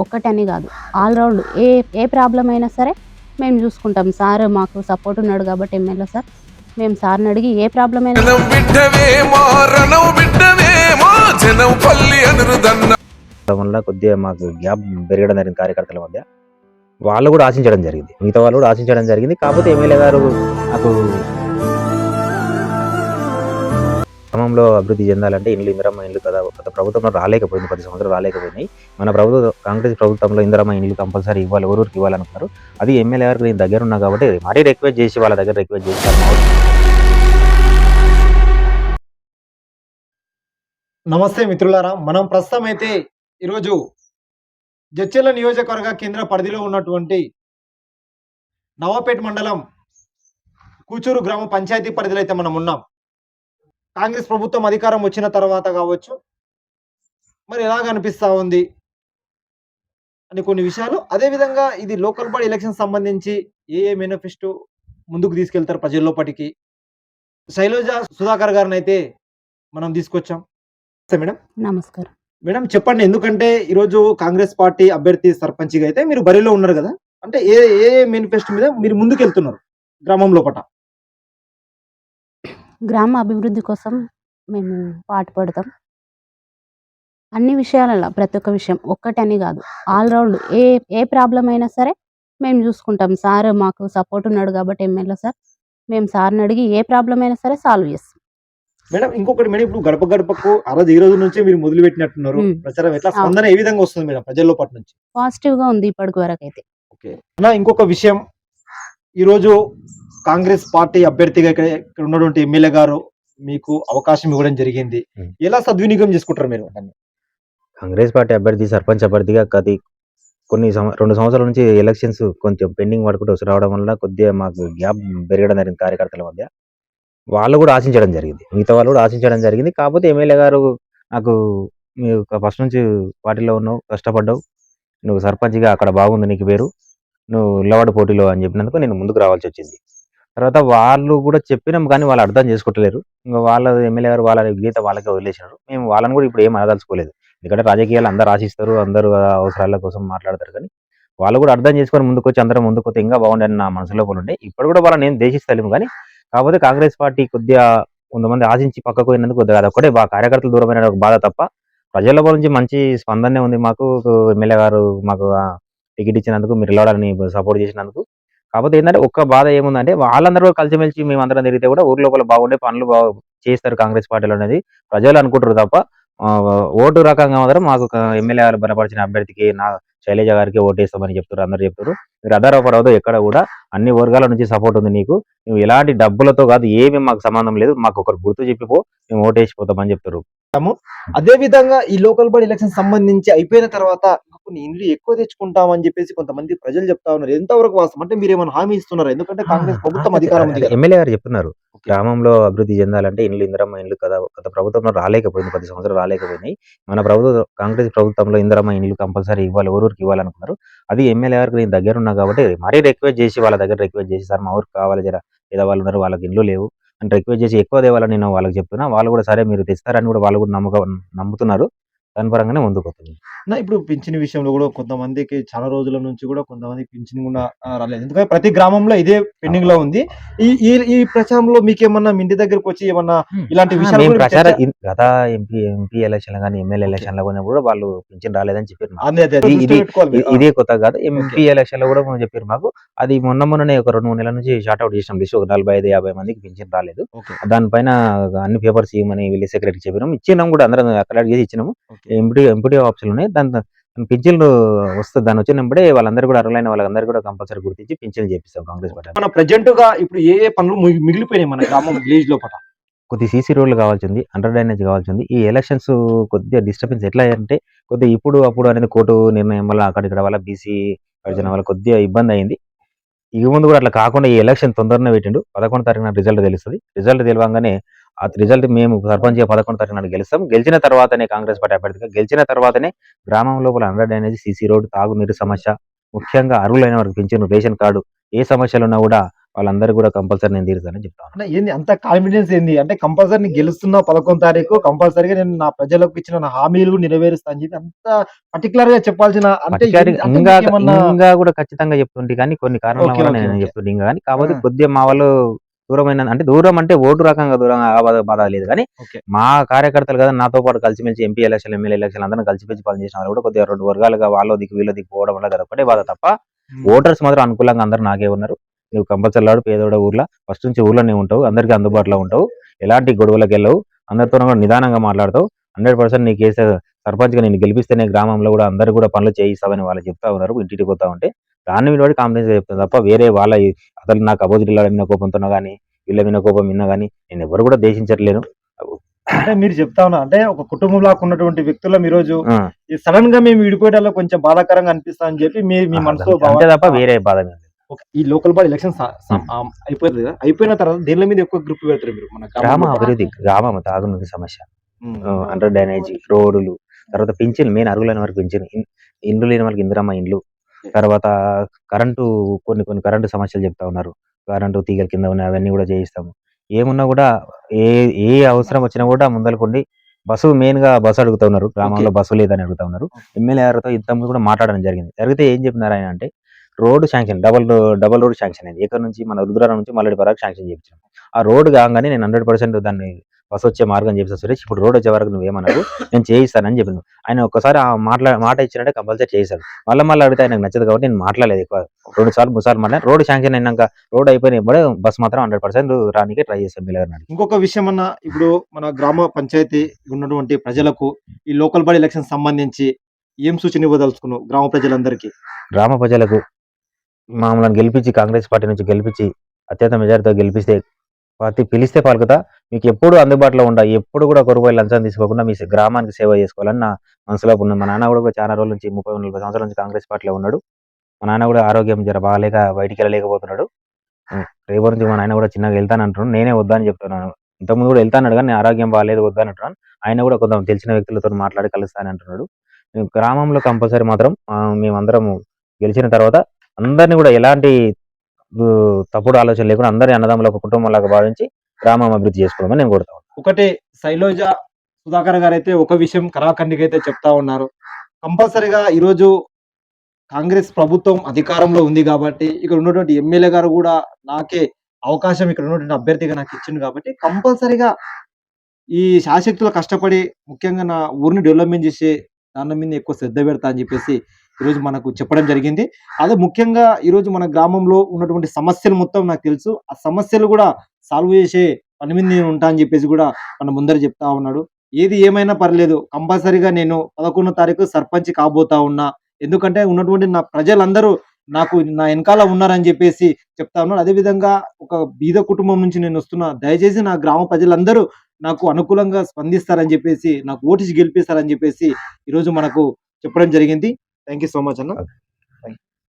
ఒక్కటని కాదు, all round ఏ ఏ problem అయినా సరే మేము చూసుకుంటాం. సార్ మాకు సపోర్ట్ ఉన్నాడు కాబట్టి ఎమ్మెల్యే సార్, మేము సార్ని అడిగి ఏ ప్రాబ్లం అయినా వల్ల కొద్దిగా మాకు గ్యాప్ పెరగడం జరిగింది కార్యకర్తల మధ్య. వాళ్ళు కూడా ఆశించడం జరిగింది, మిగతా వాళ్ళు కూడా ఆశించడం జరిగింది. కాకపోతే ఎమ్మెల్యే గారు నాకు గ్రామంలో అభివృద్ధి చెందాలంటే ఇందిరమ్మ ఇండ్లు కదా గత ప్రభుత్వంలో రాలేకపోయింది, 10 సంవత్సరాలు రాలేకపోయినాయి. మన కాంగ్రెస్ ప్రభుత్వంలో ఇందిరమ్మ ఇండ్లు కంపల్సరీ ఇవ్వాలి, ఊరికి ఇవ్వాలనుకున్నారు. అది ఎమ్మెల్యే గారికి నేను దగ్గర ఉన్నా కాబట్టి మరీ రిక్వెస్ట్ చేసి వాళ్ళ దగ్గర రిక్వెస్ట్ చేశాను. నమస్తే మిత్రులారా, మనం ప్రస్తుతం అయితే ఈరోజు జడ్చర్ల నియోజకవర్గ కేంద్ర పరిధిలో ఉన్నటువంటి నవాపేట మండలం కూచూరు గ్రామ పంచాయతీ పరిధిలో అయితే మనం ఉన్నాం. కాంగ్రెస్ ప్రభుత్వం అధికారం వచ్చిన తర్వాత కావచ్చు, మరి ఎలాగ అనిపిస్తా ఉంది అని కొన్ని విషయాలు, అదేవిధంగా ఇది లోకల్ బాడీ ఎలక్షన్ సంబంధించి ఏ మేనిఫెస్టో ముందుకు తీసుకెళ్తారు ప్రజల్లోపటికి, శైలజ సుధాకర్ గారిని అయితే మనం తీసుకొచ్చాం. మేడం నమస్కారం. మేడం చెప్పండి, ఎందుకంటే ఈరోజు కాంగ్రెస్ పార్టీ అభ్యర్థి సర్పంచ్గా అయితే మీరు బరిలో ఉన్నారు కదా, అంటే ఏ ఏ మేనిఫెస్టో మీద మీరు ముందుకెళ్తున్నారు గ్రామం లోపట? గ్రామ అభివృద్ధి కోసం మేము పాటుపడతాం. అన్ని విషయాలలో ప్రతి ఒక్క విషయం ఒక్కటని కాదు, ఆల్ రౌండ్ ఏ ఏ ప్రాబ్లం అయినా సరే మేము చూసుకుంటాం. సార్ మాకు సపోర్ట్ ఉన్నాడు కాబట్టి ఎమ్మెల్యే సార్, మేము సార్ని అడిగి ఏ ప్రాబ్లం అయినా సరే సాల్వ్ చేస్తాం. మేడం ఇంకొకటి మేడం, ఇప్పుడు గడప గడపకు ఆ రోజు ఈ రోజు నుంచే మీరు మొదలు పెట్టినట్టున్నారు ప్రచారం, ఎట్లా స్పందన ఏ విధంగా వస్తుంది మేడం ప్రజల్లో పాటు నుంచి? పాజిటివ్ గా ఉంది ఇప్పటి వరకు అయితే. ఓకే అన్న, ఇంకొక విషయం, ఈరోజు కాంగ్రెస్ పార్టీ అభ్యర్థిగా ఇక్కడ ఉన్నటువంటి ఎమ్మెల్యే గారు మీకు అవకాశం ఇవ్వడం జరిగింది, ఎలా సద్వినియోగం చేసుకుంటారు మీరు? కాంగ్రెస్ పార్టీ అభ్యర్థి సర్పంచ్ అభ్యర్థిగా కొన్ని 2 సంవత్సరాల నుంచి ఎలక్షన్స్ కొంచెం పెండింగ్ పడుకుంటూ రావడం వల్ల కొద్దిగా మాకు గ్యాప్ పెరగడం జరిగింది కార్యకర్తల మధ్య. వాళ్ళు కూడా ఆశించడం జరిగింది, మిగతా వాళ్ళు కూడా ఆశించడం జరిగింది. కాకపోతే ఎమ్మెల్యే గారు నాకు "నువ్వు ఫస్ట్ నుంచి పార్టీలో ఉన్నావు, కష్టపడ్డావు, నువ్వు సర్పంచ్గా అక్కడ బాగుంది నీకు పేరు, నువ్వు నిలబడు పోటీలో" అని చెప్పినందుకు నేను ముందుకు రావాల్సి వచ్చింది. తర్వాత వాళ్ళు కూడా చెప్పినాం కానీ వాళ్ళు అర్థం చేసుకుంటలేరు. ఇంకా వాళ్ళ ఎమ్మెల్యే గారు వాళ్ళ గీత వాళ్ళకే వదిలేసినారు. మేము వాళ్ళని కూడా ఇప్పుడు ఏం అనదలుచుకోలేదు, ఎందుకంటే రాజకీయాలు అందరూ ఆశిస్తారు, అందరూ అవసరాల కోసం మాట్లాడతారు. కానీ వాళ్ళు కూడా అర్థం చేసుకొని ముందుకొచ్చి అందరం ముందుకొస్తే ఇంకా బాగుండని నా మనసులో ఉండే. ఇప్పుడు కూడా వాళ్ళని ఏం దేశిస్తలేము, కానీ కాకపోతే కాంగ్రెస్ పార్టీ కొద్దిగా కొంతమంది ఆశించి పక్కకు పోయినందుకు కొద్దిగా అదొక్కటే కార్యకర్తలు దూరమైన ఒక బాధ తప్ప ప్రజల నుంచి మంచి స్పందనే ఉంది మాకు. ఎమ్మెల్యే గారు మాకు టికెట్ ఇచ్చినందుకు, మీరు నిలవడాలని సపోర్ట్ చేసినందుకు. కాకపోతే ఏంటంటే ఒక్క బాధ ఏముందంటే, వాళ్ళందరూ కలిసిమెలిసి మేమందరం తిరిగితే కూడా ఊరు లోపల బాగుండే పనులు చేస్తారు కాంగ్రెస్ పార్టీలో అనేది ప్రజలు అనుకుంటారు తప్ప ఓటు రకంగా మాత్రం మాకు ఎమ్మెల్యే గారు బలపరిచిన అభ్యర్థికి శైలజ గారికి ఓటేస్తామని చెప్తారు, అందరు చెప్తారు. మీరు అదారపడవద్దు, ఎక్కడ కూడా అన్ని వర్గాల నుంచి సపోర్ట్ ఉంది నీకు, నువ్వు ఎలాంటి డబ్బులతో కాదు, ఏమి మాకు సంబంధం లేదు, మాకు ఒకరు గుర్తు చెప్పిపో, మేము ఓటేసిపోతామని చెప్తారు. అదే విధంగా ఈ లోకల్ బాడీ ఎలక్షన్ సంబంధించి అయిపోయిన తర్వాత కొన్ని ఇండ్లు ఎక్కువ తెచ్చుకుంటామని చెప్పేసి కొంతమంది ప్రజలు చెప్తా ఉన్నారు, ఎంతవరకు వాస్తవం? అంటే మీరు ఏమైనా హామీ ఇస్తున్నారు? ఎందుకంటే కాంగ్రెస్ ప్రభుత్వం అధికారం ఉంది. ఎమ్మెల్యే గారు చెప్తున్నారు గ్రామంలో అభివృద్ధి చెందాలంటే ఇందిరమ్మ ఇండ్లు కదా గత ప్రభుత్వంలో రాలేకపోయింది, 10 సంవత్సరాలు రాలేకపోయినాయి. మన కాంగ్రెస్ ప్రభుత్వంలో ఇందిరమ్మ ఇండ్లు కంపల్సరీ ఇవ్వాలి, ఊరికి ఇవ్వాలనుకున్నారు. అది ఎమ్మెల్యే గారికి నేను దగ్గర ఉన్నా కాబట్టి మరీ రిక్వెస్ట్ చేసి వాళ్ళ దగ్గర రిక్వెస్ట్ చేసి, సార్ మా ఊరికి కావాలి, జర పేదవాళ్ళు ఉన్నారు, వాళ్ళకి ఇండ్లు లేవు అని రిక్వెస్ట్ చేసి ఎక్కువ దేవాలని నేను వాళ్ళకి చెప్తున్నా. వాళ్ళు కూడా సరే మీరు తెస్తారని కూడా వాళ్ళు కూడా నమ్ముతున్నారు. దాని పరంగానే ముందుకు. ఇప్పుడు పింఛన్ విషయంలో కూడా కొంతమందికి చాలా రోజుల నుంచి కూడా కొంతమందికి పింఛన్ కూడా రాలేదు, ఎందుకంటే ప్రతి గ్రామంలో ఇదే పెండింగ్ లో ఉంది. ఈ ప్రచారంలో మీకేమన్నా మీ ఇంటి దగ్గరకు వచ్చి ఏమన్నా ఇలాంటి విషయాలు గత ఎంపీ ఎలక్షన్ కానీ ఎమ్మెల్యే ఎలక్షన్ లో కూడా వాళ్ళు పింఛన్ రాలేదని చెప్పారు. ఇదే కొత్త కాదు, ఎంపీ ఎలక్షన్ లో కూడా చెప్పారు మాకు. అది మొన్ననే ఒక 2-3 నెలల నుంచి షార్ట్ అవుట్ చేసినాం లిస్ట్, ఒక 45-50 మందికి పింఛన్ రాలేదు. దానిపైన అన్ని పేపర్స్ ఇవ్వమని విలేజ్ సెక్రటరీ చెప్పినాం, ఇచ్చినాం కూడా, అందరం కలెక్ట్ చేసి ఇచ్చినాము. ఎంపీడీ ఆప్షన్ ఉన్నాయి, దాని పింఛన్లు వస్తుంది. దాని వచ్చినప్పుడే వాళ్ళందరూ కూడా అర్హులైన వాళ్ళందరూ కూడా కంపల్సరీ గుర్తించి పింఛన్లు చేపిస్తాం కాంగ్రెస్ పార్టీ. మన ప్రెజెంట్ గా ఇప్పుడు ఏ పనులు మిగిలిపోయినాయి మన గ్రామం విలేజ్ లోపల? కొద్ది సీసీ రోడ్లు కావాల్సింది, అండర్ డ్రైనేజ్ కావాల్సింది. ఈ ఎలక్షన్స్ కొద్దిగా డిస్టర్బెన్స్ ఎట్లా అంటే, కొద్దిగా ఇప్పుడు అప్పుడు అనేది కోర్టు నిర్ణయం వల్ల అక్కడిక్కడ వల్ల బీసీ అర్జున వల్ల కొద్దిగా ఇబ్బంది అయింది. ఇక ముందు కూడా అట్లా కాకుండా ఈ ఎలక్షన్ తొందరనే పెట్టిండు, 11వ తారీఖున రిజల్ట్ తెలుస్తుంది. రిజల్ట్ తెలియగానే ఆ రిజల్ట్ మేము సర్పంచ్ 11వ తారీఖున గెలుస్తాం. గెలిచిన తర్వాతనే కాంగ్రెస్ పార్టీ అభ్యర్థిగా గెలిచిన తర్వాతనే గ్రామం లోపల అండర్ డ్రైనేజ్, సీసీ రోడ్, తాగునీరు సమస్య, ముఖ్యంగా అర్హులైన వారికి పింఛను, రేషన్ కార్డు, ఏ సమస్యలు ఉన్నా కూడా వాళ్ళందరూ కూడా కంపల్సరీ నేను తీరుస్తానని చెప్తాను. అంటే ఏంది అంత కాన్ఫిడెన్స్ ఏంది? అంటే కంపల్సరీ నేను గెలుస్తున్నా 11 తారీఖు కంపల్సరీగా నేను నా ప్రజలకు ఇచ్చిన నా హామీలు నెరవేరుస్తా అని చెప్పి అంత పర్టిక్యులర్‌గా చెప్పాల్సిన అంటే పర్టికులర్‌గా అంటే ఇంకా మీకేమన్నా ఇంకా కూడా ఖచ్చితంగా చెప్తుంటే కానీ కొన్ని కారణాల ఓకే. వల్ల ఓకే. నేను ఓకే. చెప్తుంటే ఇంకా కానీ కాకపోతే ఆ! కొద్దిగా మా వాళ్ళు దూరమైన అంటే దూరం అంటే ఓటు రకంగా దూరం ఆ బాధ లేదు కానీ ఓకే. మా కార్యకర్తలు కదా నాతో పాటు కలిసిమెలిసి ఎంపీ ఎలక్షన్ ఎమ్మెల్యే ఎలక్షన్ అందరం కలిసిమెలిసి పనిచేసిన వాళ్ళు కూడా కొద్దిగా 2 వర్గాలుగా వాళ్ళ దిక్కు వీళ్ళ దిక్కు పోవడం వల్ల అదొక్కటే బాధ తప్ప హ్మ్. ఓటర్స్ మాత్రం అనుకూలంగా అందరూ నాకే ఉన్నారు. నువ్వు కంపల్సరీ లాడు పేదోడ ఊర్లో ఫస్ట్ నుంచి ఊర్లోనే ఉంటావు. అందరికీ అందుబాటులో ఉంటావు. ఎలాంటి గొడవలకెళ్ళవు. అందరితోను కూడా నిదానంగా మాట్లాడతావు. 100% నీకేసే సర్పంచ్‌గా నిన్ను గెలిపిస్తేనే గ్రామంలో కూడా అందరూ కూడా పనులు చేయిస్తామని వాళ్ళు చెప్తా ఉన్నారు. ఇంటింటికి పోతా ఉంటే. దాన్ని బట్టి కాన్ఫిడెన్స్‌గా చెప్తాను తప్ప వేరే వాళ్ళ అసలు నాకు అపోజిట్‌లో విన్న కోపంతోనో గాని, వీళ్ళ మీద కోపం విన్నా గాని నేనెవ్వరు కూడా దేశించట్లేను. అంటే మీరు చెప్తా ఉన్నా అంటే ఒక కుటుంబంలాగా ఉన్నటువంటి వ్యక్తులం ఈరోజు ఆ! ఈ సడెన్‌గా మేము విడిపోవడంలో కొంచెం బాధాకరంగా అనిపిస్తా అని చెప్పి మీ మనసులో అంతే తప్ప భావన వేరే బాధ ఏం లేదు. ఓకే. ఈ లోకల్ బాడీ ఎలక్షన్ హ్మ్. అయిపోతది కదా! అయిపోయిన తర్వాత దేనిల మీద ఎక్కువ గ్రిప్ పెడతారు మీరు మన గ్రామ గ్రామంలో? అభివృద్ధి, గ్రామం తాగునీటి సమస్య. హ్మ్. అండర్ డ్రైనేజీ, రోడ్డులు, తర్వాత పింఛన్లు మెయిన్ అర్హులైన వారికి పింఛన్. ఇండ్లు లేని వాళ్ళకి ఇందిరమ్మ ఇండ్లు. తర్వాత కరెంటు కొన్ని కరెంటు సమస్యలు చెప్తా ఉన్నారు. కరెంటు తీగల కింద ఉన్నాయి అవన్నీ కూడా చేయిస్తాము. ఏమున్నా కూడా ఏ ఏ అవసరం వచ్చినా కూడా ముందలకుండి మెయిన్‌గా బస్సు అడుగుతా ఉన్నారు. ఓకే. గ్రామంలో బస్సు లేదని అడుగుతా ఉన్నారు. ఓకే. ఎమ్మెల్యే గారితో ఇంతకుముందు కూడా మాట్లాడడం జరిగింది. జరిగితే ఏం చెప్పినారు ఆయన అంటే road sanction double road sanction అయింది. ఎక్కడి నుంచి మన రుద్రవరం నుంచి మల్లెడి వరకు శాంక్షన్ చేపించాం. ఆ రోడ్ కాంగానే నేను 100% దాన్ని బస్ వచ్చే మార్గం చేపిస్తా సురేష్. ఇప్పుడు రోడ్ వచ్చే వరకు నువ్వేమనకు. నేను చేయిస్తానని చెప్పిండు. ఆయన ఒక్కసారి ఆ మాట ఇచ్చినంటే కంపల్సరీ చేయిస్తాడు. మళ్ళా అడిగితే ఆయనకు నచ్చదు కాబట్టి నేను మాట్లాడలేదు ఎక్కువ. 2 సార్లు, 3 సార్లు మాట్లాడాను. రోడ్ శాంక్షన్ అయినాక రోడ్ అయిపోయిన ఎంబడే బస్ మాత్రం 100% రానీకే ట్రై చేస్తాను ఎమ్మెల్యే గారిని అడిగి. ఇంకొక విషయమన్నా ఇప్పుడు మన గ్రామ పంచాయతీ ఉన్నటువంటి ప్రజలకు ఈ లోకల్ బాడీ ఎలక్షన్ సంబంధించి ఏం సూచన ఇవ్వదలుచుకున్నావు గ్రామ ప్రజలందరికీ? గ్రామ ప్రజలకు మమ్మల్ని గెలిపించి కాంగ్రెస్ పార్టీ నుంచి గెలిపించి అత్యంత మెజారిటీతో గెలిపిస్తే పిలిస్తే పలుకుతా. మీకెప్పుడు అందుబాటులో ఉంటా. ఎప్పుడు కూడా ఒక రూపాయి లంచం తీసుకోకుండా మీ గ్రామానికి సేవ చేసుకోవాలని నా మనసులో ఉన్నది. మా నాన్న కూడా చాలా రోజుల నుంచి 30, 40 సంవత్సరాల నుంచి కాంగ్రెస్ పార్టీలో ఉన్నాడు. మా నాన్న కూడా ఆరోగ్యం జర బాగాలేక బయటికెళ్ళలేకపోతున్నాడు. రేపటి నుంచి మా నాయన కూడా చిన్నగా వెళ్తానంటున్నాడు. నేనే వద్దని చెప్తున్నాను. ఇంతకుముందు కూడా వెళ్తాన్నాడు గానీ ఆరోగ్యం బాలేదు వద్దంటున్నాను. ఆయన కూడా కొంత తెలిసిన వ్యక్తులతోని మాట్లాడి కలుస్తానంటున్నాడు. గ్రామంలో కంపల్సరీ మాత్రం మేమందరం గెలిచిన తర్వాత అందరిని కూడా ఎలాంటి తప్పుడు ఆలోచన లేకుండా అందరి అన్నదమ్ముల ఒక కుటుంబంలాగా భావించి గ్రామం అభివృద్ధి చేసుకోవడమని నేను కోరుతా ఉన్నాను. ఒకటి శైలజ సుధాకర్ గారైతే ఒక విషయం కరాఖండికైతే చెప్తా ఉన్నారు. కంపల్సరీగా ఈరోజు కాంగ్రెస్ ప్రభుత్వం అధికారంలో ఉంది గాబట్టి, ఇక్కడ ఉన్నటువంటి ఎమ్మెల్యే గారు గూడా నాకే అవకాశం ఇక్కడ ఉన్నటువంటి అభ్యర్థిగా నాకిచ్చిండు గాబట్టి, కంపల్సరీగా ఈ శాయశక్తులా కష్టపడి ముఖ్యంగా నా ఊరిని డెవలప్‌మెంట్ జేసే దాని మీద ఎక్కువ శ్రద్ధ పెడతా అని జెప్పేసి ఈరోజు మనకు చెప్పడం జరిగింది. అదే ముఖ్యంగా ఈరోజు మన గ్రామంలో ఉన్నటువంటి సమస్యలు మొత్తం నాకు తెలుసు. ఆ సమస్యలు గూడా సాల్వ్ జేసే పని మీద నేను ఉంటా అని జెప్పేసి గూడా మన ముందర జెప్తా ఉన్నాడు. ఏది ఏమైనా పర్లేదు కంపల్సరీగా నేను 11 తారీఖు సర్పంచ్ కాబోతా ఉన్నా. ఎందుకంటే ఉన్నటువంటి నా ప్రజలందరూ నాకు నా ఎనకాల ఉన్నారని జెప్పేసి చెప్తా ఉన్నాను. అదే విధంగా ఒక బీద కుటుంబం నుంచి నేనొస్తున్నా. దయచేసి నా గ్రామ ప్రజలందరూ నాకు అనుకూలంగా స్పందిస్తారని జెప్పేసి, నాకు ఓటిచ్చి గెలిపిస్తారని జెప్పేసి ఈరోజు మనకు చెప్పడం జరిగింది. థాంక్ యూ సో మచ్ అన్న.